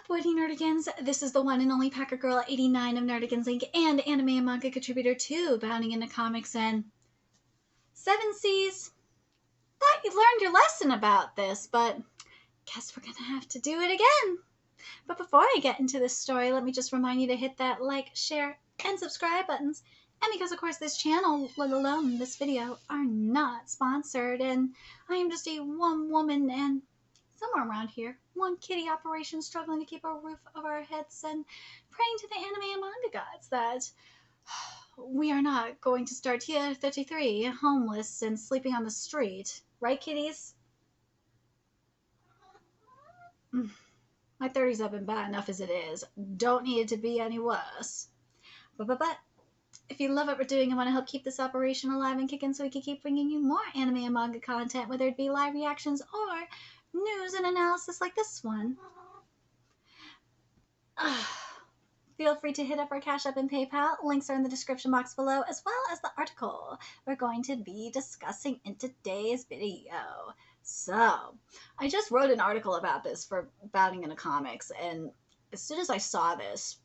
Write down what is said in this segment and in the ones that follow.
Avoiding Nerdigans, this is the one and only Packer Girl 89 of Nerdigans Inc. and anime and manga contributor to Bounding into Comics and 7Cs. Thought you learned your lesson about this, but guess we're gonna have to do it again. But before I get into this story, let me just remind you to hit that like, share, and subscribe buttons. And because, of course, this channel, let alone this video, are not sponsored, and I am just a one woman and somewhere around here, one kitty operation struggling to keep a roof over our heads and praying to the anime and manga gods that we are not going to start tier 33 homeless and sleeping on the street. Right, kitties? My 30s have been bad enough as it is. Don't need it to be any worse. But if you love what we're doing and want to help keep this operation alive and kicking so we can keep bringing you more anime and manga content, whether it be live reactions or news and analysis like this one, feel free to hit up our Cash App and PayPal. Links are in the description box below, as well as the article we're going to be discussing in today's video. So, I just wrote an article about this for Bounding into Comics, and as soon as I saw this,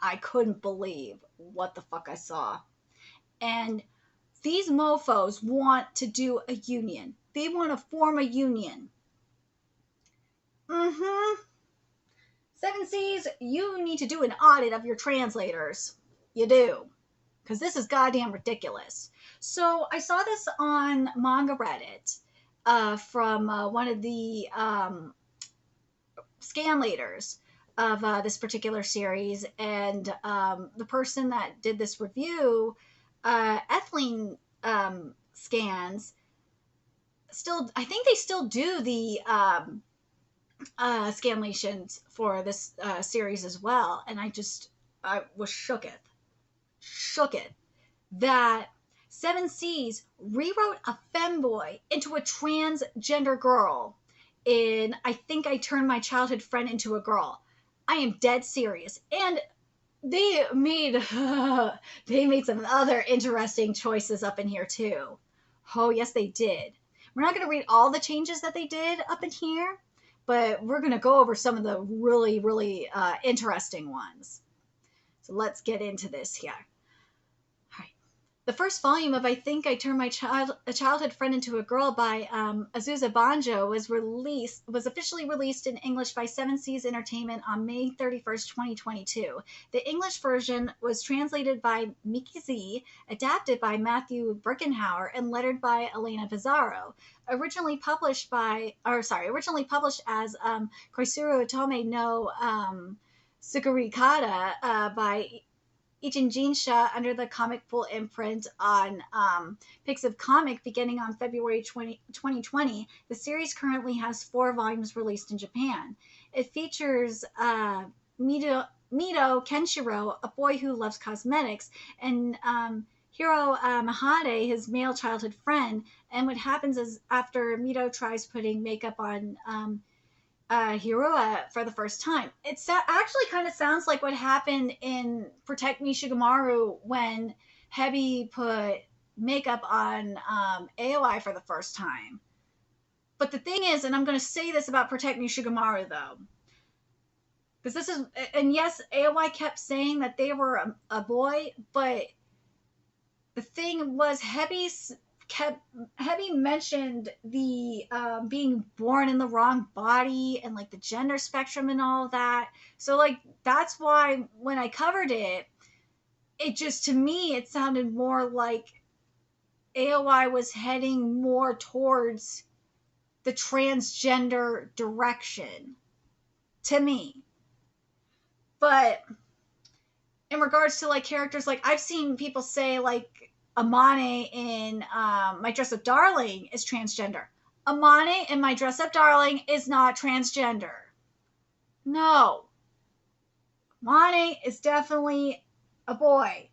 I couldn't believe what the fuck I saw. And these mofos want to do a union. They want to form a union. 7Cs, you need to do an audit of your translators. You do. Because this is goddamn ridiculous. So I saw this on Manga Reddit from one of the scanlators of this particular series. And the person that did this review, Ethling Scans, I think they still do the scanlations for this series as well, and I was shooketh that 7Cs rewrote a femboy into a transgender girl in I Think I Turned My Childhood Friend Into a Girl. I am dead serious. And they made some other interesting choices up in here too. Oh yes, they did. We're not going to read all the changes that they did up in here, but we're going to go over some of the really, really interesting ones. So let's get into this here. All right. The first volume of I Think I Turned My Childhood Friend Into a Girl by Azusa Banjo was officially released in English by 7Cs Entertainment on May 31st, 2022. The English version was translated by Miki Z, adapted by Matthew Birkenhauer, and lettered by Elena Pizarro. Originally published as Koisuru Otome no Sugurikata by Ichinjinsha under the Comic Pool imprint on Pixiv Comic beginning on February 2020. The series currently has 4 volumes released in Japan. It features Mito Kenshiro, a boy who loves cosmetics, and Hiro Mahade, his male childhood friend. And what happens is after Mito tries putting makeup on Hirua for the first time, it actually kind of sounds like what happened in Protect Me Shigemaru when Hebi put makeup on Aoi for the first time. But the thing is, and I'm going to say this about Protect Me Shigemaru though, because this is, and yes, Aoi kept saying that they were a boy, but the thing was Hebi mentioned the being born in the wrong body and like the gender spectrum and all of that. So like that's why when I covered it, it just, to me, it sounded more like Aoi was heading more towards the transgender direction to me. But in regards to like characters, like I've seen people say like Amane in My Dress Up Darling is transgender. Amane in My Dress Up Darling is not transgender. No. Amane is definitely a boy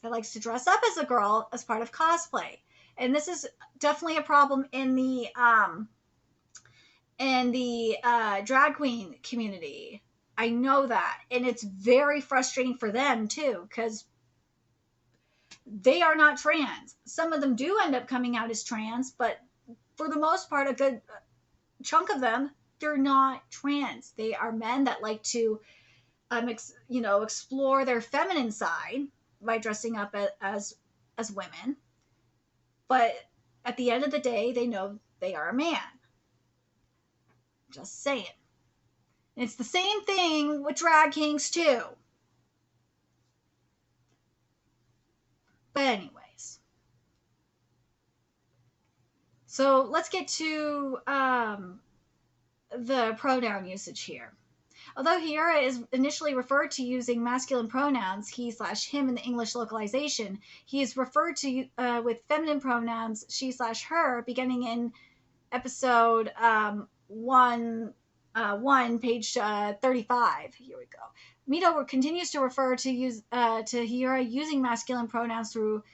that likes to dress up as a girl as part of cosplay. And this is definitely a problem in the drag queen community. I know that. And it's very frustrating for them too, because they are not trans. Some of them do end up coming out as trans, but for the most part, a good chunk of them they're not trans. They are men that like to, explore their feminine side by dressing up as women. But at the end of the day, they know they are a man. Just saying. And it's the same thing with drag kings too. But anyways, so let's get to the pronoun usage here. Although Hiura is initially referred to using masculine pronouns, he/him in the English localization, he is referred to with feminine pronouns, she/her, beginning in episode 1, page 35. Here we go. Mito continues to refer to Hiura using masculine pronouns through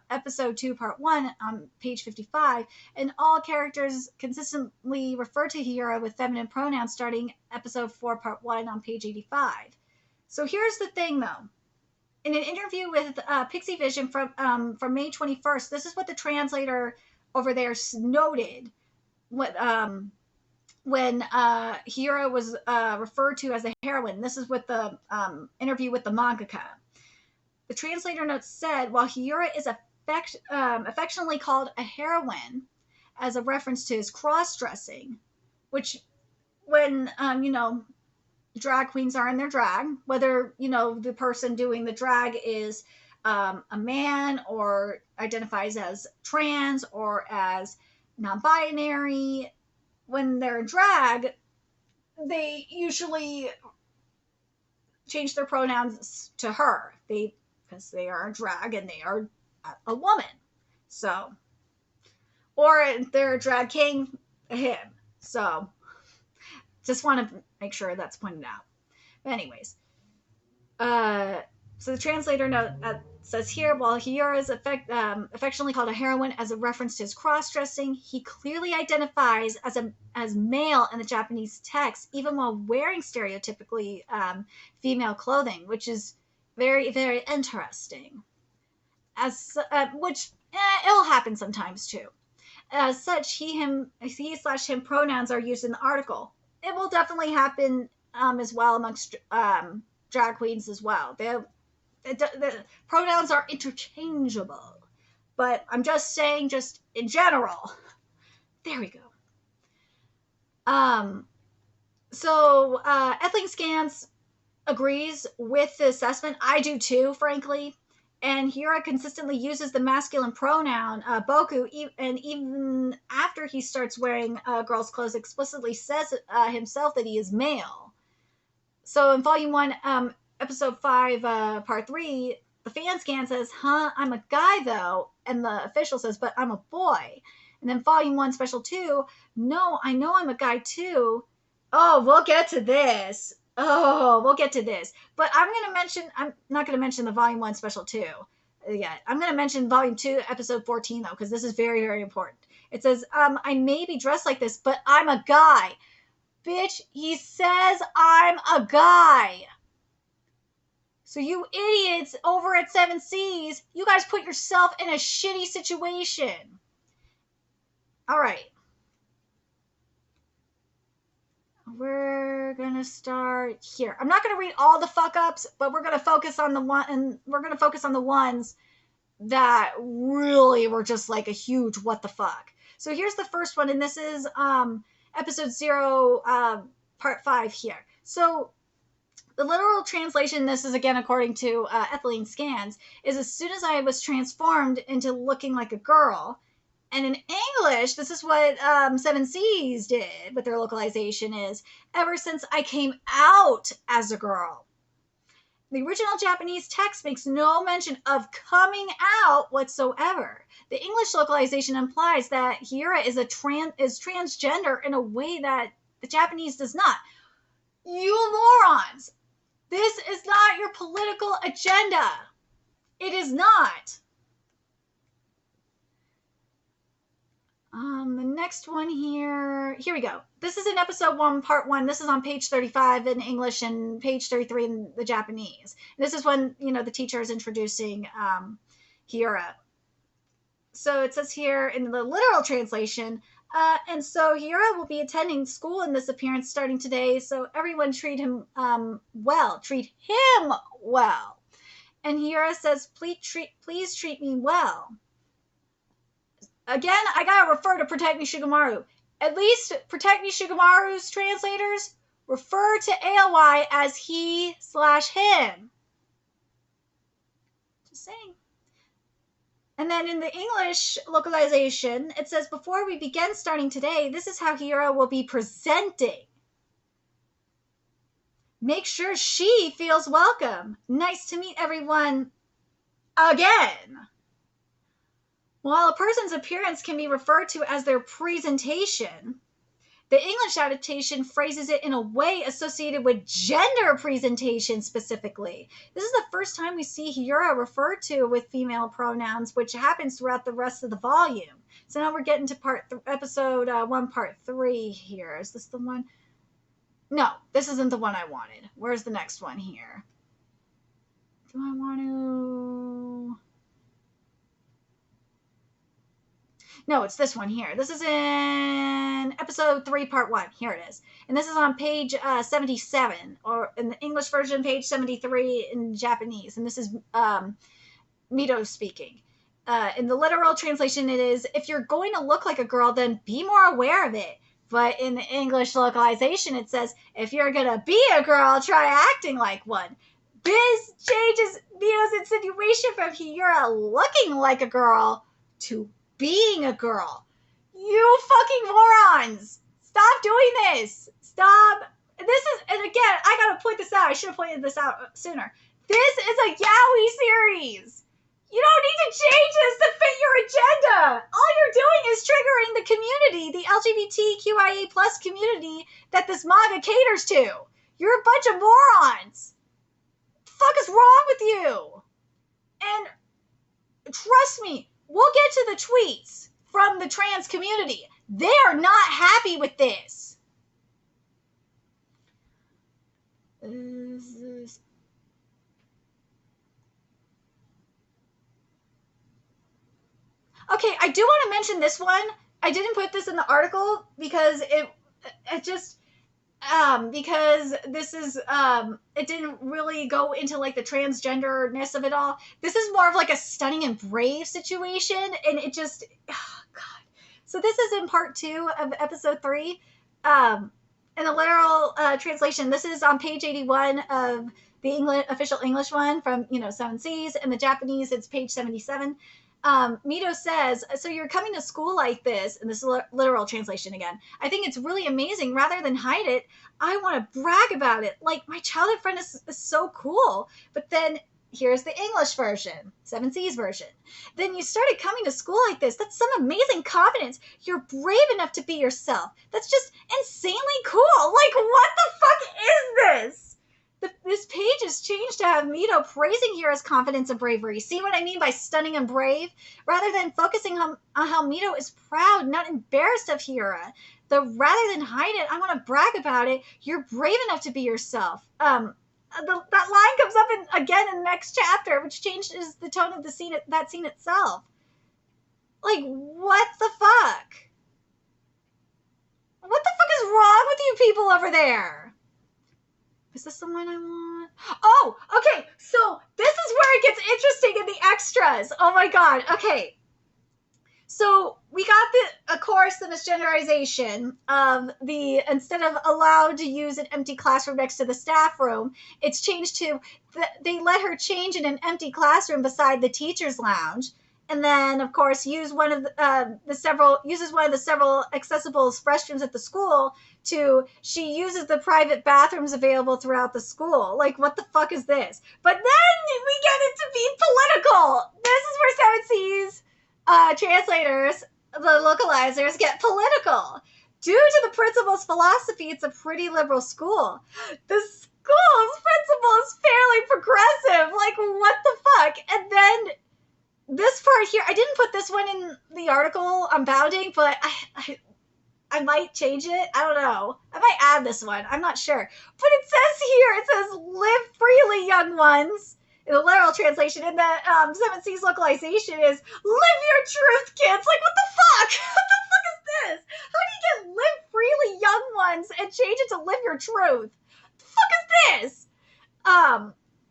episode 2, part 1 on page 55, and all characters consistently refer to Hiura with feminine pronouns starting episode 4, part 1 on page 85. So here's the thing, though. In an interview with Pixie Vision from May 21st, this is what the translator over there noted when Hiura was referred to as a heroine. This is with the interview with the mangaka. The translator notes said, while Hiura is affectionately called a heroine as a reference to his cross-dressing, which when, drag queens are in their drag, whether, the person doing the drag is a man or identifies as trans or as non-binary, when they're in drag, they usually change their pronouns to her. Because they are a drag and they are a woman. So, or they're a drag king, him. So, just want to make sure that's pointed out. But anyways, so the translator note says here, while Hiura is affectionately called a heroine as a reference to his cross-dressing, he clearly identifies as male in the Japanese text, even while wearing stereotypically female clothing, which is very, very interesting. It'll happen sometimes too. As such, he/him pronouns are used in the article. It will definitely happen as well amongst drag queens as well. The pronouns are interchangeable, but I'm just saying, just in general. There we go. So Ethling Scans agrees with the assessment. I do too, frankly. And Hiura consistently uses the masculine pronoun boku, and even after he starts wearing girls' clothes, explicitly says himself that he is male. So in Volume 1, Episode 5, Part 3, the fan scan says, I'm a guy though, and the official says, but I'm a boy. And then Volume 1, Special 2, no, I know I'm a guy too. Oh, we'll get to this. But I'm not going to mention the Volume 1, Special 2 yet. I'm going to mention Volume 2, Episode 14, though, because this is very, very important. It says, I may be dressed like this, but I'm a guy. Bitch, he says I'm a guy. So you idiots over at 7Cs, you guys put yourself in a shitty situation. All right. We're gonna start here. I'm not gonna read all the fuck ups, but we're gonna focus on the ones that really were just like a huge what the fuck. So here's the first one, and this is episode 0, part 5 here. So the literal translation, this is again according to Ethylene Scans, is as soon as I was transformed into looking like a girl. And in English, this is what 7Cs did with their localization is, ever since I came out as a girl. The original Japanese text makes no mention of coming out whatsoever. The English localization implies that Hiura is transgender in a way that the Japanese does not. You morons! This is not your political agenda. It is not. The next one here we go. This is in episode 1, part 1. This is on page 35 in English and page 33 in the Japanese. This is when, the teacher is introducing Hiura. So it says here in the literal translation, And so Hira will be attending school in this appearance starting today, so everyone treat him well. Treat him well. And Hira says, please treat me well. Again, I gotta refer to Protect Me Shugamaru. At least Protect Me Shugamaru's translators refer to Aoi as he/him. Just saying. And then in the English localization, it says, before we begin starting today, this is how Hira will be presenting. Make sure she feels welcome. Nice to meet everyone again. While a person's appearance can be referred to as their presentation, the English adaptation phrases it in a way associated with gender presentation specifically. This is the first time we see Hira referred to with female pronouns, which happens throughout the rest of the volume. So now we're getting to episode 1, part 3 here. Is this the one? No, this isn't the one I wanted. Where's the next one here? Do I want to... No, it's this one here. This is in episode 3, part 1. Here it is. And this is on page 77, or in the English version, page 73 in Japanese. And this is Mito speaking. In the literal translation, it is, if you're going to look like a girl, then be more aware of it. But in the English localization, it says, if you're going to be a girl, try acting like one. This changes Mito's insinuation from Hira looking like a girl to being a girl. You fucking morons! Stop doing this! Stop! This is, and again, I gotta point this out. I should have pointed this out sooner. This is a Yaoi series! You don't need to change this to fit your agenda! All you're doing is triggering the community, the LGBTQIA plus community that this manga caters to. You're a bunch of morons! What the fuck is wrong with you? And trust me, we'll get to the tweets from the trans community. They are not happy with this. Okay, I do want to mention this one. I didn't put this in the article because it just because this is it didn't really go into like the transgenderness of it all. This is more of like a Stunning and Brave situation, and it just God. So this is in part 2 of episode 3. In the literal translation, this is on page 81 of the official English one from 7 Seas, and the Japanese it's page 77. Mito says, so you're coming to school like this, and this is literal translation again. I think it's really amazing. Rather than hide it, I want to brag about it. Like, my childhood friend is so cool. But then here's the English version, 7 Seas version. Then you started coming to school like this. That's some amazing confidence. You're brave enough to be yourself. That's just insanely cool. Like, what the fuck is this? This page is changed to have Mito praising Hira's confidence and bravery. See what I mean by stunning and brave? Rather than focusing on how Mito is proud, not embarrassed of Hira. Rather than hide it, I want to brag about it. You're brave enough to be yourself. That line comes up again in the next chapter, which changes the tone of that scene itself. Like, what the fuck? What the fuck is wrong with you people over there? Is this the one I want? Oh, okay. So this is where it gets interesting in the extras. Oh my God. Okay. So we got of course, the misgenderization of instead of allowed to use an empty classroom next to the staff room, it's changed to, they let her change in an empty classroom beside the teacher's lounge. And then, of course, uses one of the several accessible restrooms at the school she uses the private bathrooms available throughout the school. Like, what the fuck is this? But then we get it to be political. This is where 7 Seas translators, the localizers, get political. Due to the principal's philosophy, it's a pretty liberal school. The school's principal is fairly progressive. Like, what the fuck? And then this part here, I didn't put this one in the article on bounding, but I might change it. I don't know. I might add this one. I'm not sure. But it says, live freely, young ones. In the literal translation, in the 7 Seas localization is, live your truth, kids. Like, what the fuck? What the fuck is this? How do you get live freely young ones and change it to live your truth? The fuck is this?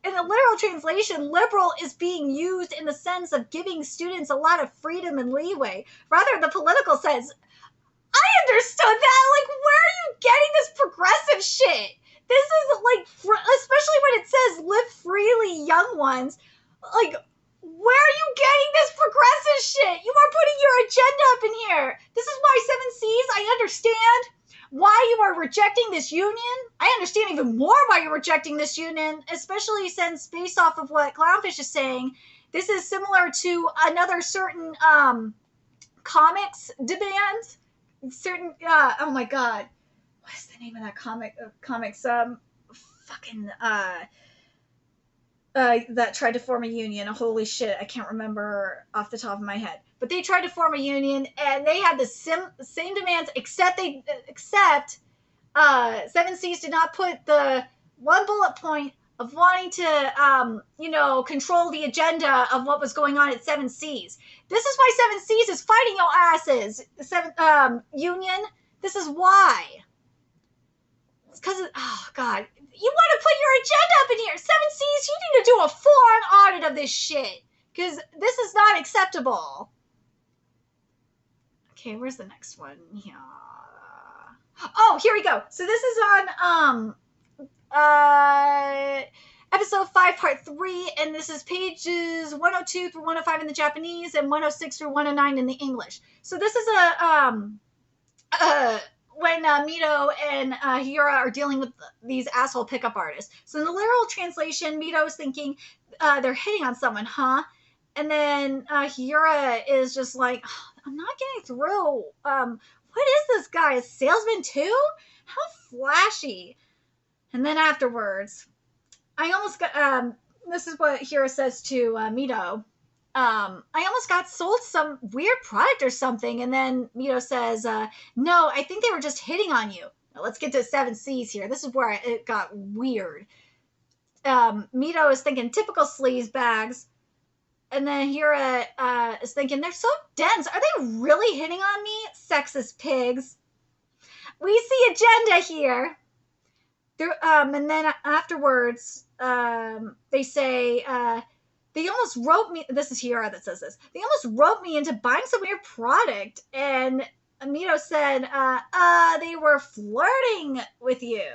In the literal translation, liberal is being used in the sense of giving students a lot of freedom and leeway. Rather, the political sense, I understood that. Like, where are you getting this progressive shit? This is like, especially when it says live freely, young ones. Like, where are you getting this progressive shit? You are putting your agenda up in here. This is why 7Cs, I understand why you are rejecting this union. I understand even more why you're rejecting this union, especially since, based off of what Clownfish is saying, this is similar to another certain comics demand. Certain, oh my god, what's the name of that comics? That tried to form a union. Holy shit, I can't remember off the top of my head. But they tried to form a union, and they had the same demands, except 7Cs did not put the one bullet point of wanting to, control the agenda of what was going on at 7Cs. This is why 7Cs is fighting your asses, union. This is why. It's because, oh, God. You want to put your agenda up in here. 7Cs, you need to do a full-on audit of this shit. Because this is not acceptable. Okay, where's the next one? Yeah. Oh, here we go. So this is on episode 5, part 3, and this is pages 102 through 105 in the Japanese and 106 through 109 in the English. So this is when Mito and Hira are dealing with these asshole pickup artists. So in the literal translation, Mito is thinking they're hitting on someone, huh? And then Hira is just like, oh, I'm not getting through. What is this guy? A salesman too? How flashy. And then afterwards, I almost got, this is what Hira says to Mito. I almost got sold some weird product or something. And then Mito says, no, I think they were just hitting on you. Now, let's get to 7Cs here. This is where it got weird. Mito is thinking typical sleaze bags. And then Hira is thinking, they're so dense. Are they really hitting on me? Sexist pigs. We see agenda here. And then afterwards, they say, they almost roped me. This is Hira that says this. They almost roped me into buying some weird product. And Mito said, they were flirting with you.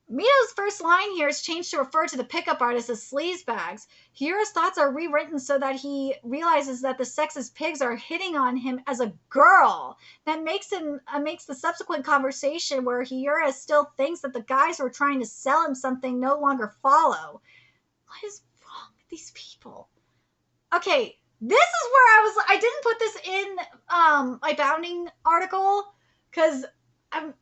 Mito's first line here is changed to refer to the pickup artists as sleazebags. Hira's thoughts are rewritten so that he realizes that the sexist pigs are hitting on him as a girl. That makes the subsequent conversation where Hira still thinks that the guys who are trying to sell him something no longer follow. What is wrong with these people? Okay, this is where I didn't put this in my bounding article because I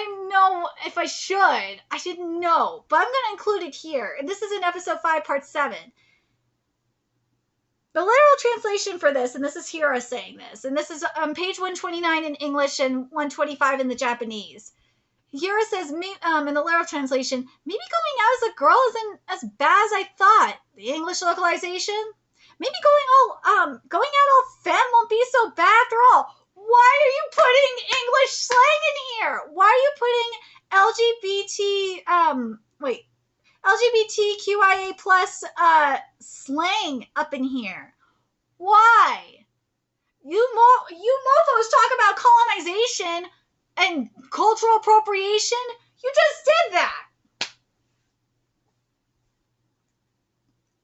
don't know if I should. I didn't know, but I'm going to include it here. And this is in episode 5, part 7. The literal translation for this, and this is Hira saying this, and this is on page 129 in English and 125 in the Japanese. Hira says, in the literal translation, maybe going out as a girl isn't as bad as I thought. The English localization? Maybe going out all femme won't be so bad after all. Why are you putting English slang in here? Why are you putting LGBTQIA plus slang up in here? Why? You mofos talk about colonization and cultural appropriation. You just did that.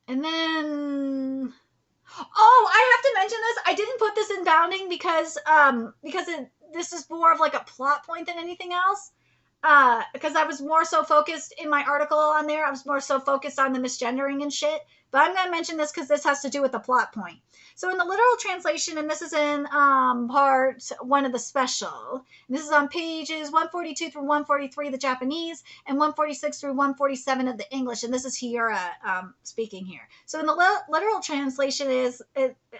And then, oh, I have to mention this. I didn't put this in bounding because this is more of like a plot point than anything else. Because I was more so focused in my article on there. I was more so focused on the misgendering and shit. But I'm going to mention this because this has to do with the plot point. So in the literal translation, and this is in part 1 of the special, and this is on pages 142 through 143, the Japanese, and 146 through 147 of the English, and this is Hira speaking here. So in the literal translation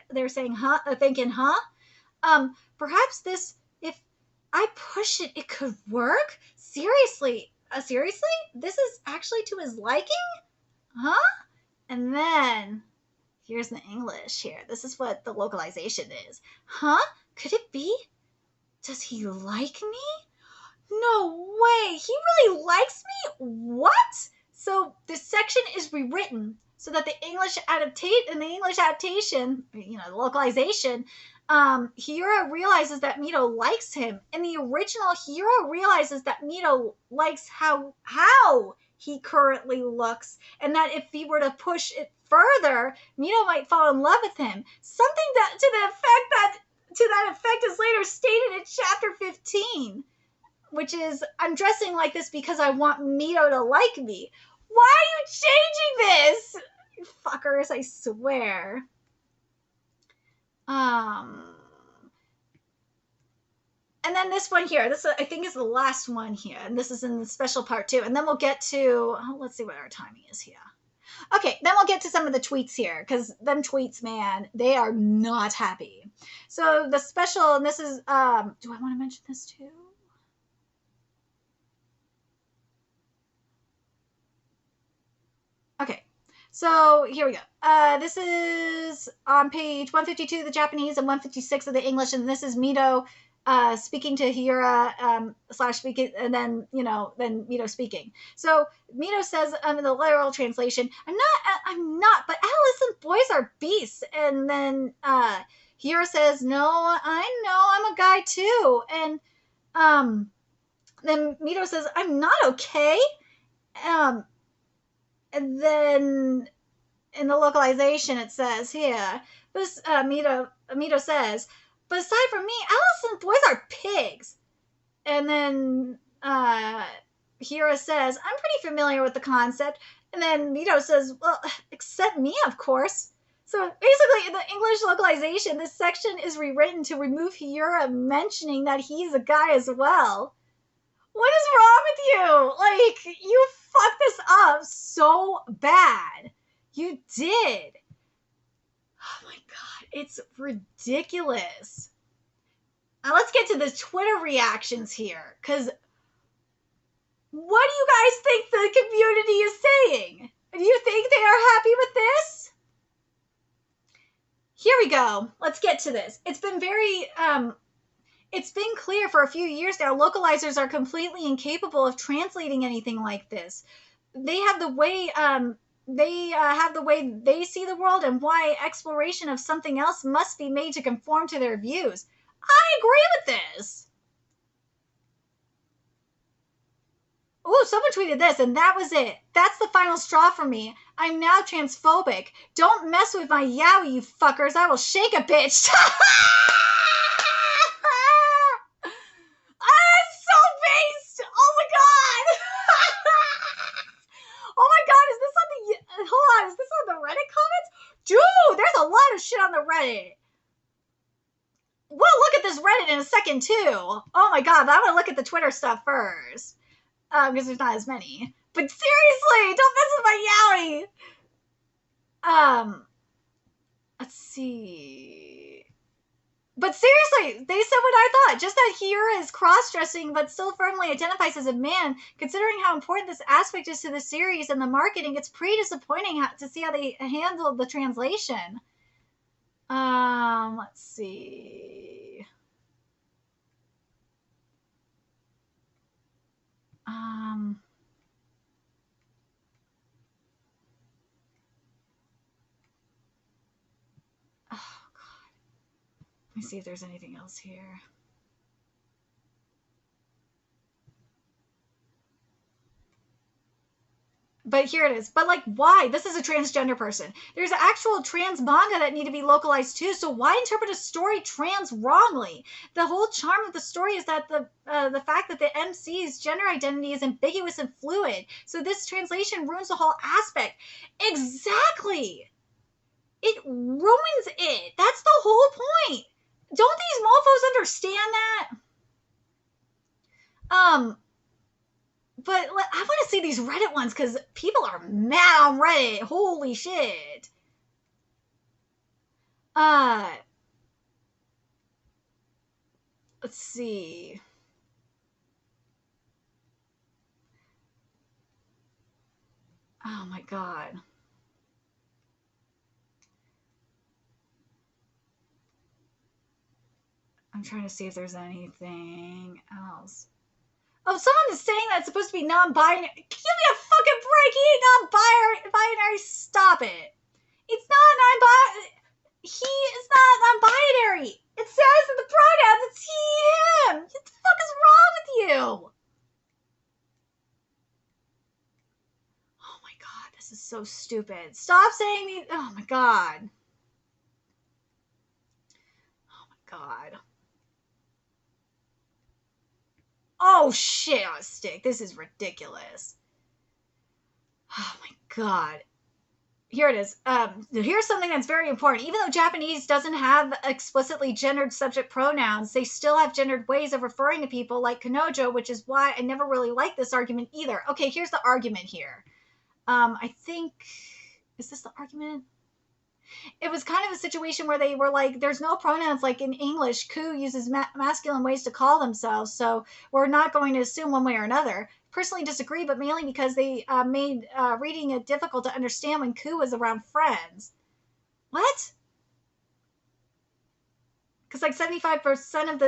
they're saying, thinking, perhaps this, if I push it, it could work? Seriously? This is actually to his liking? Huh? And then Here's the English here. This is what the localization is. Huh? Could it be? Does he like me? No way! He really likes me? What? So this section is rewritten so that the English adaptation, the localization, Hiro realizes that Mito likes him. In the original, Hiro realizes that Mito likes how he currently looks, and that if he were to push it further, Mito might fall in love with him. Something that to that effect is later stated in chapter 15. Which is, I'm dressing like this because I want Mito to like me. Why are you changing this? You fuckers, I swear. And then this one here, this I think is the last one here, and this is in the special part 2. And then we'll get to, let's see what our timing is here. Okay, then we'll get to some of the tweets here, because them tweets, man, they are not happy. So the special, and this is, do I want to mention this too? Okay, so here we go. This is on page 152 of the Japanese and 156 of the English, and this is Mito speaking to Hira / speaking, and then then Mito speaking. So Mito says in the literal translation, "I'm not, but adolescent boys are beasts." And then Hira says, "No, I know, I'm a guy too." And then Mito says, "I'm not okay." And then in the localization, it says here, this Mito says, "But aside from me, adolescent boys are pigs." And then Hira says, "I'm pretty familiar with the concept." And then Mito says, "Well, except me, of course." So basically, in the English localization, this section is rewritten to remove Hira mentioning that he's a guy as well. What is wrong with you? Like, you fucked this up so bad. You did. Oh my god, it's ridiculous. Now let's get to the Twitter reactions here, because what do you guys think the community is saying? Do you think they are happy with this? Here we go. Let's get to this. It's been it's been clear for a few years now, localizers are completely incapable of translating anything like this. They have the way they see the world, and why exploration of something else must be made to conform to their views. I agree with this. Oh, someone tweeted this, and that was it. "That's the final straw for me. I'm now transphobic. Don't mess with my yaoi, you fuckers. I will shake a bitch." Oh my god! Oh my god, is this on the... Hold on, is this on the Reddit comments? Dude, there's a lot of shit on the Reddit. We'll look at this Reddit in a second, too. Oh my god, but I'm gonna look at the Twitter stuff first. Because there's not as many. But seriously, don't mess with my yaoi! Let's see... But seriously, they said what I thought. Just that Hira is cross-dressing, but still firmly identifies as a man. Considering how important this aspect is to the series and the marketing, it's pretty disappointing to see how they handled the translation. Let's see. Oh, God. Let me see if there's anything else here. But here it is. But like, why? This is a transgender person. There's actual trans manga that need to be localized too. So why interpret a story trans wrongly? The whole charm of the story is that the fact that the MC's gender identity is ambiguous and fluid. So this translation ruins the whole aspect. Exactly. It ruins it. That's the whole point. Don't these mofos understand that? But I want to see these Reddit ones, because people are mad on Reddit. Holy shit. Let's see. Oh my god. I'm trying to see if there's anything else. Oh, someone is saying that it's supposed to be non-binary. Give me a fucking break. He ain't non-binary. Stop it. It's not non-binary. He is not non-binary. It says in the pronouns it's he, him. What the fuck is wrong with you? Oh my god, this is so stupid. Stop saying these. Oh my god. Oh my god. Oh shit on a stick. This is ridiculous. Oh my god. Here it is. Here's something that's very important. Even though Japanese doesn't have explicitly gendered subject pronouns, they still have gendered ways of referring to people like kanojo, which is why I never really liked this argument either. Okay, here's the argument here. I think... Is this the argument? It was kind of a situation where they were like, there's no pronouns like in English. Ku uses masculine ways to call themselves, so we're not going to assume one way or another. Personally disagree, but mainly because they made reading it difficult to understand when Ku was around friends. What? Because like 75% of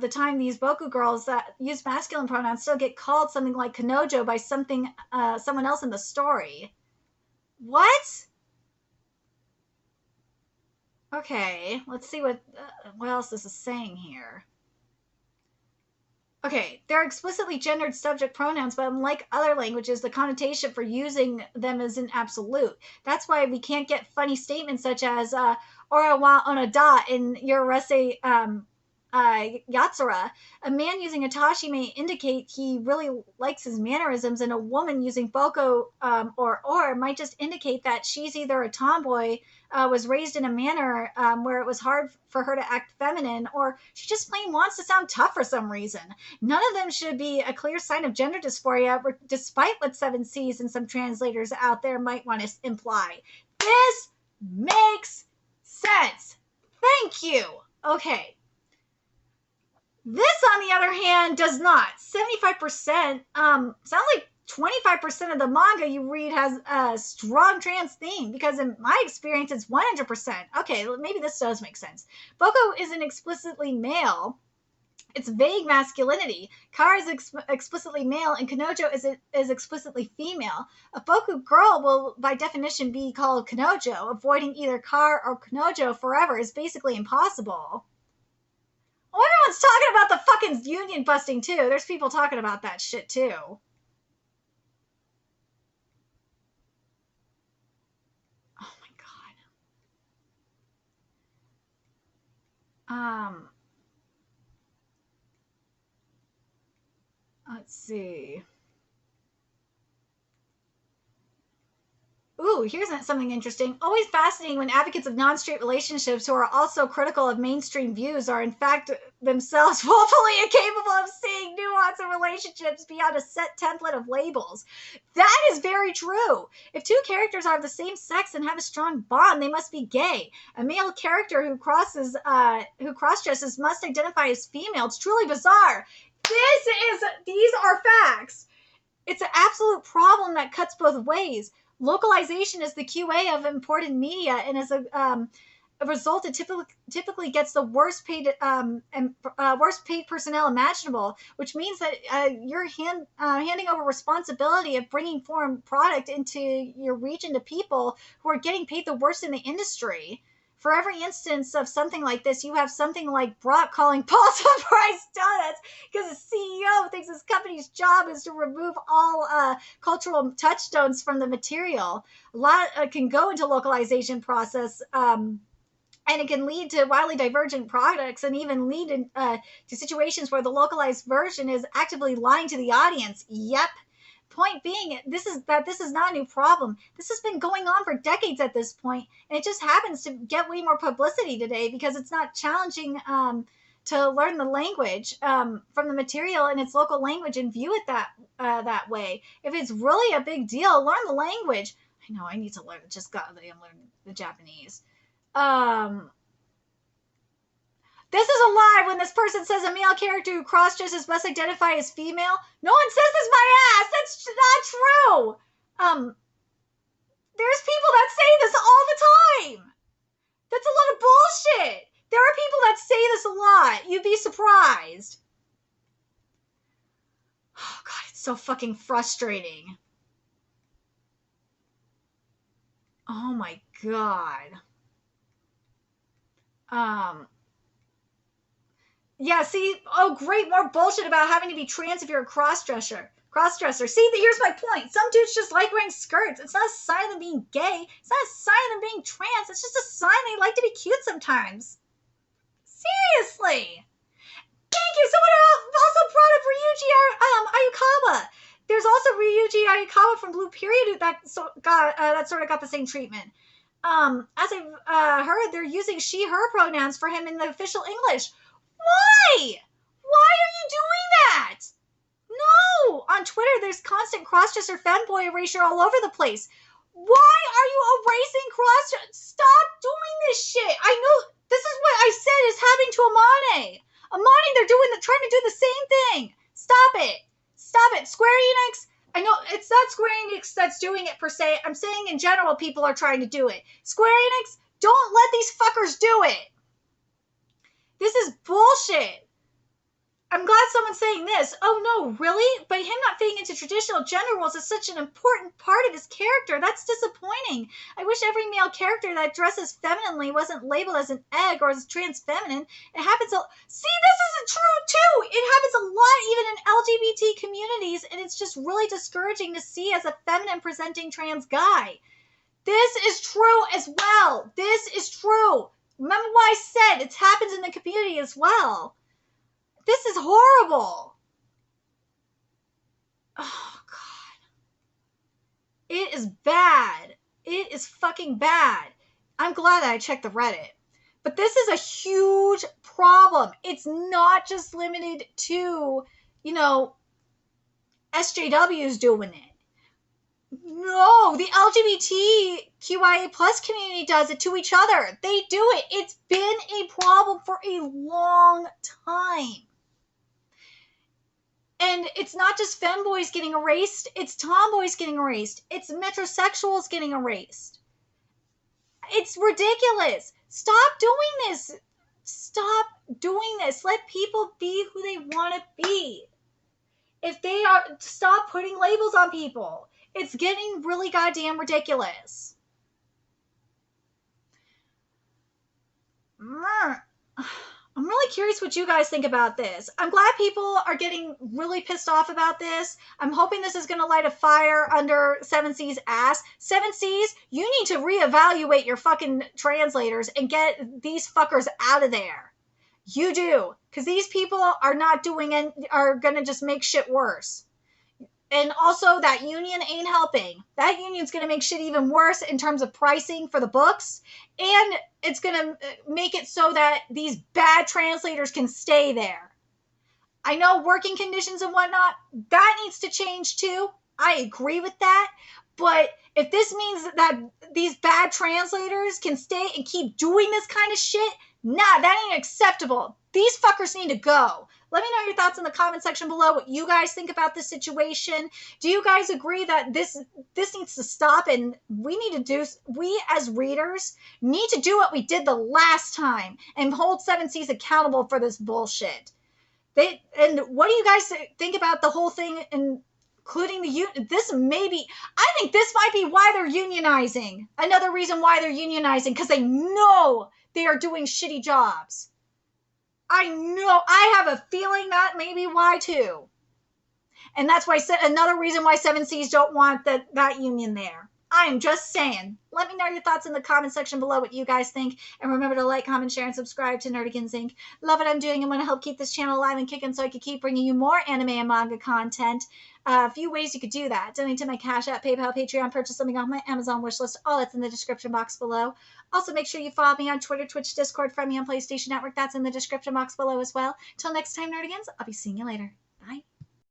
the time, these Boku girls that use masculine pronouns still get called something like kanojo by someone else in the story. What? Okay, let's see what else this is saying here. Okay, they're explicitly gendered subject pronouns, but unlike other languages, the connotation for using them isn't absolute. That's why we can't get funny statements such as "ora wa onada" in Yorose Yatsura. A man using Atashi may indicate he really likes his mannerisms, and a woman using Boko or might just indicate that she's either a tomboy, was raised in a manner where it was hard for her to act feminine, or she just plain wants to sound tough for some reason. None of them should be a clear sign of gender dysphoria, despite what 7Cs and some translators out there might want to imply. This makes sense. Thank you. Okay. This, on the other hand, does not. 75%, sounds like 25% of the manga you read has a strong trans theme, because in my experience, it's 100%. Okay, maybe this does make sense. Boko isn't explicitly male. It's vague masculinity. Kar is explicitly male, and kanojo is explicitly female. A Boku girl will, by definition, be called kanojo. Avoiding either Kar or kanojo forever is basically impossible. Oh, everyone's talking about the fucking union busting, too. There's people talking about that shit, too. Oh, my God. Let's see. Ooh, here's something interesting. Always fascinating when advocates of non-straight relationships who are also critical of mainstream views are in fact themselves woefully incapable of seeing nuance in relationships beyond a set template of labels. That is very true. If two characters are of the same sex and have a strong bond, they must be gay. A male character who cross-dresses must identify as female. It's truly bizarre. These are facts. It's an absolute problem that cuts both ways. Localization is the QA of imported media, and as a result, it typically gets the worst paid personnel imaginable, which means that you're handing over responsibility of bringing foreign product into your region to people who are getting paid the worst in the industry. For every instance of something like this, you have something like Brock calling Paul's price donuts because the CEO thinks his company's job is to remove all cultural touchstones from the material. A lot can go into localization process, and it can lead to wildly divergent products, and even lead to situations where the localized version is actively lying to the audience. Yep. Point being, this is not a new problem. This has been going on for decades at this point, and it just happens to get way more publicity today because it's not challenging to learn the language from the material in its local language and view it that way. If it's really a big deal, learn the language. I know I need to learn. Just got to learn the Japanese. This is a lie when this person says a male character who cross-dresses must identify as female. No one says this, my ass. That's not true. There's people that say this all the time. That's a lot of bullshit. There are people that say this a lot. You'd be surprised. Oh, God, it's so fucking frustrating. Oh, my God. Yeah, see, oh, great, more bullshit about having to be trans if you're a cross-dresser. See, here's my point. Some dudes just like wearing skirts. It's not a sign of them being gay. It's not a sign of them being trans. It's just a sign they like to be cute sometimes. Seriously. Thank you. Someone also brought up Ryuji Ayukawa. There's also Ryuji Ayukawa from Blue Period that sort of got the same treatment. As I've heard, they're using she, her pronouns for him in the official English. Why? Why are you doing that? No! On Twitter, there's constant crossdresser femboy erasure all over the place. Why are you erasing crossdresser? Stop doing this shit. I know this is what I said is happening to Amane. Amane, they're trying to do the same thing. Stop it. Stop it. Square Enix, I know it's not Square Enix that's doing it per se. I'm saying in general people are trying to do it. Square Enix, don't let these fuckers do it. This is bullshit. I'm glad someone's saying this. Oh no, really? But him not fitting into traditional gender roles is such an important part of his character. That's disappointing. I wish every male character that dresses femininely wasn't labeled as an egg or as trans feminine. It happens See, this isn't true too. It happens a lot even in LGBT communities, and it's just really discouraging to see as a feminine presenting trans guy. This is true as well. This is true. Remember what I said? It happens in the community as well. This is horrible. Oh, God. It is bad. It is fucking bad. I'm glad that I checked the Reddit. But this is a huge problem. It's not just limited to, SJWs doing it. No, the LGBTQIA plus community does it to each other. They do it. It's been a problem for a long time. And it's not just femboys getting erased, it's tomboys getting erased. It's metrosexuals getting erased. It's ridiculous. Stop doing this. Stop doing this. Let people be who they want to be. If they are, stop putting labels on people. It's getting really goddamn ridiculous. I'm really curious what you guys think about this. I'm glad people are getting really pissed off about this. I'm hoping this is going to light a fire under 7C's ass. 7C's, you need to reevaluate your fucking translators and get these fuckers out of there. You do. Because these people are not doing it, are going to just make shit worse. And also, that union ain't helping. That union's going to make shit even worse in terms of pricing for the books. And it's going to make it so that these bad translators can stay there. I know working conditions and whatnot, that needs to change too. I agree with that. But if this means that these bad translators can stay and keep doing this kind of shit, nah, that ain't acceptable. These fuckers need to go. Let me know your thoughts in the comment section below, what you guys think about this situation. Do you guys agree that this needs to stop, and we as readers need to do what we did the last time and hold 7Cs accountable for this bullshit? And what do you guys think about the whole thing, including I think this might be why they're unionizing. Another reason why they're unionizing, because they know they are doing shitty jobs. I know, I have a feeling that may be why too. And that's why another reason why 7Cs don't want that union there. I am just saying. Let me know your thoughts in the comment section below, what you guys think. And remember to like, comment, share, and subscribe to Nerdigans Inc. Love what I'm doing and want to help keep this channel alive and kicking so I can keep bringing you more anime and manga content. A few ways you could do that. Donate to my Cash App, PayPal, Patreon, purchase something off my Amazon wishlist. All that's in the description box below. Also, make sure you follow me on Twitter, Twitch, Discord, friend me on PlayStation Network. That's in the description box below as well. Till next time, Nerdigans, I'll be seeing you later.